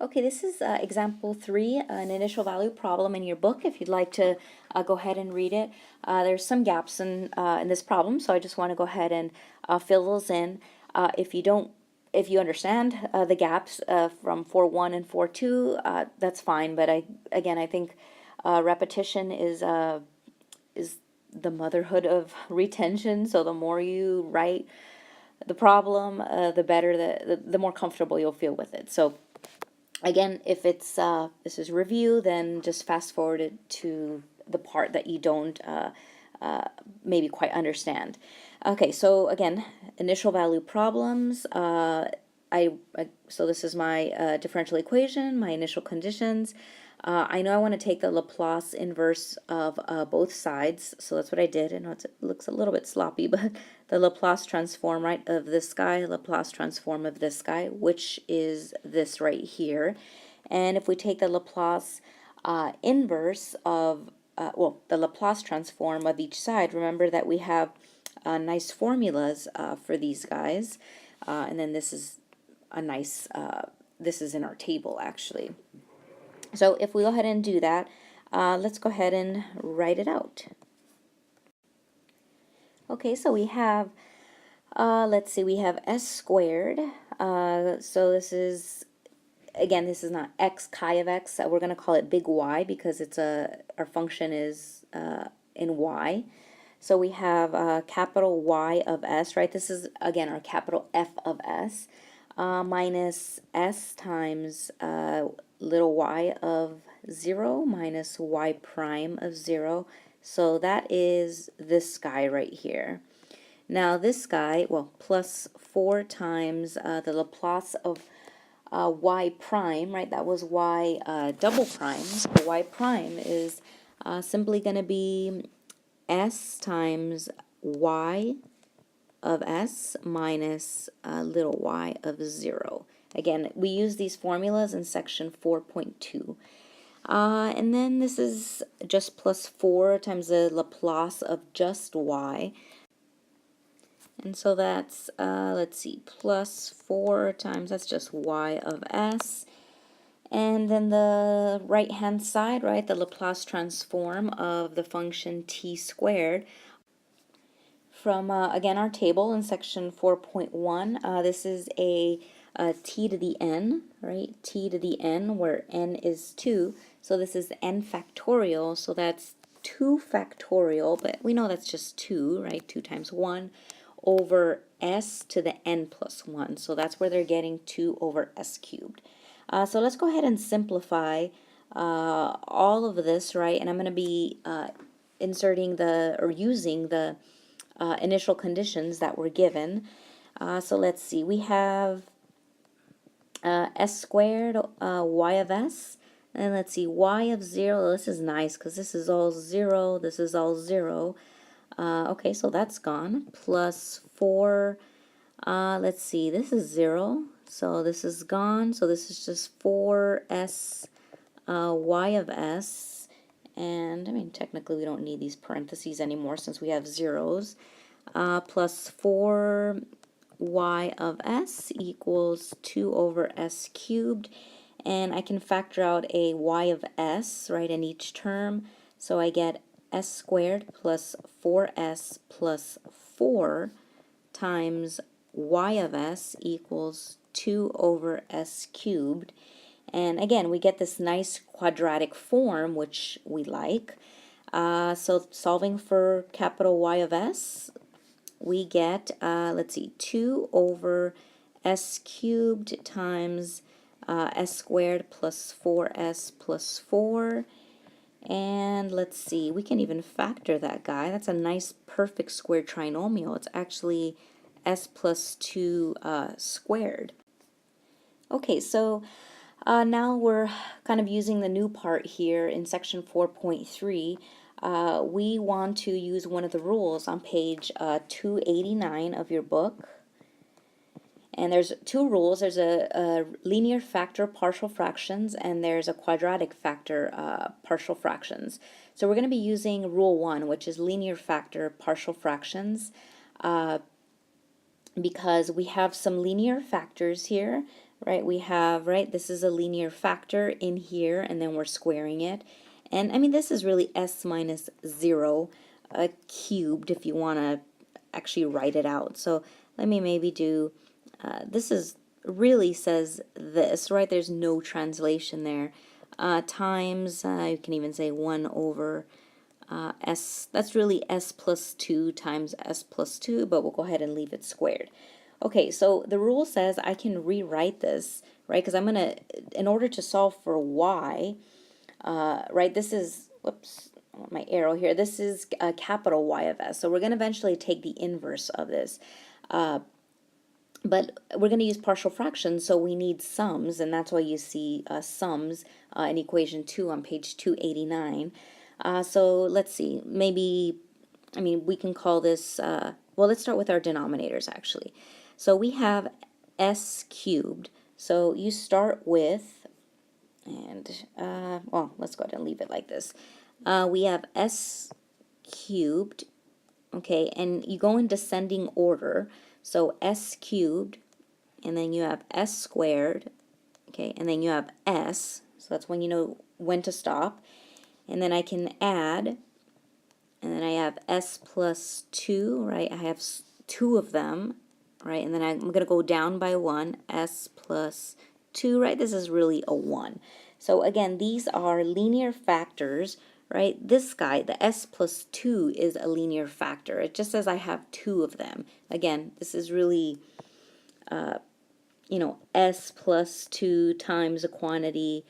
Okay, this is example 3, an initial value problem in your book. If you'd like to go ahead and read it, there's some gaps in this problem, so I just want to go ahead and fill those in. If you understand the gaps from 4.1 and 4.2, that's fine. But I think repetition is the motherhood of retention. So the more you write the problem, the better, the more comfortable you'll feel with it. So again, if it's this is review, then just fast forward it to the part that you don't maybe quite understand. Okay, so again, initial value problems. So this is my differential equation, my initial conditions. I know I want to take the Laplace inverse of both sides, so that's what I did. I know it looks a little bit sloppy, but the Laplace transform, right, of this guy, Laplace transform of this guy, which is this right here. And if we take the Laplace inverse of, the Laplace transform of each side, remember that we have nice formulas for these guys. And then this is a nice, this is in our table actually. So if we go ahead and do that, let's go ahead and write it out. Okay, so we have, let's see, we have s squared. So this is, again, this is not x chi of x. We're going to call it big Y because it's our function is in Y. So we have capital Y of s, right? This is, again, our capital F of s minus s times little y of 0 minus y prime of 0. So that is this guy right here. Now this guy, well, plus 4 times the Laplace of y prime, right? That was y double prime. So y prime is simply going to be s times y of s minus little y of 0. Again, we use these formulas in section 4.2. And then this is just plus 4 times the Laplace of just y. And so that's, let's see, plus 4 times, that's just y of s. And then the right-hand side, right, the Laplace transform of the function t squared. From, again, our table in section 4.1, this is a t to the n, right? T to the n, where n is 2. So this is n factorial, so that's 2 factorial, but we know that's just 2, right? 2 times 1 over s to the n plus 1. So that's where they're getting 2 over s cubed. So let's go ahead and simplify all of this, right? And I'm going to be inserting or using the initial conditions that were given. So let's see, we have s squared y of s, and let's see, y of 0, this is nice because this is all 0, this is all 0. Okay, so that's gone. Plus 4, let's see, this is 0, so this is gone, so this is just 4s y of s. And I mean, technically we don't need these parentheses anymore since we have zeros. Plus 4y of s equals 2 over s cubed. And I can factor out a y of s, right, in each term. So I get s squared plus 4s plus 4 times y of s equals 2 over s cubed. And again, we get this nice quadratic form, which we like. So solving for capital Y of s, we get, let's see, 2 over s cubed times s squared plus 4s plus 4. And let's see, we can even factor that guy. That's a nice perfect square trinomial. It's actually s plus 2 squared. Okay, so now we're kind of using the new part here in section 4.3. We want to use one of the rules on page 289 of your book. And there's 2 rules. There's a linear factor partial fractions, and there's a quadratic factor partial fractions. So we're going to be using rule 1, which is linear factor partial fractions, because we have some linear factors here. right? We have, right, this is a linear factor in here, and then we're squaring it. And I mean, this is really s minus 0 cubed if you want to actually write it out. So let me maybe do, this is really says this, right? There's no translation there. Times, you can even say 1 over s, that's really s plus 2 times s plus 2, but we'll go ahead and leave it squared. Okay, so the rule says I can rewrite this, right? Because I'm going to, in order to solve for y, right, this is, whoops, I want my arrow here, this is a capital Y of s, so we're going to eventually take the inverse of this. But we're going to use partial fractions, so we need sums, and that's why you see sums in equation 2 on page 289. So let's see, maybe, I mean, we can call this, well, let's start with our denominators, actually. So we have s cubed, so you start with, and, well, let's go ahead and leave it like this. We have s cubed, okay, and you go in descending order, so s cubed, and then you have s squared, okay, and then you have s, so that's when you know when to stop, and then I can add, and then I have s plus 2, right, I have 2 of them, right, and then I'm going to go down by 1, s plus 2, right, this is really a 1. So again, these are linear factors, right? This guy, the s plus 2, is a linear factor. It just says I have 2 of them. Again, this is really, you know, s plus 2 times a quantity,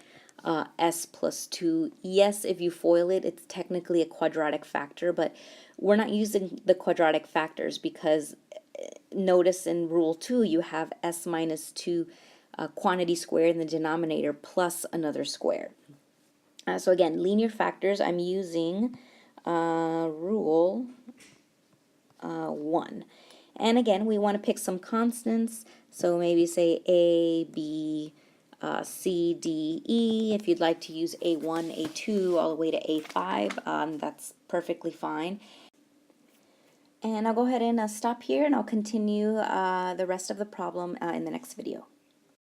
s plus 2. Yes, if you FOIL it, it's technically a quadratic factor, but we're not using the quadratic factors because notice in rule 2 you have s minus 2 quantity squared in the denominator plus another square. So again, linear factors, I'm using rule 1. And again, we want to pick some constants, so maybe say A, B, C, D, E. If you'd like to use A1, A2, all the way to A5, that's perfectly fine. And I'll go ahead and stop here, and I'll continue the rest of the problem in the next video.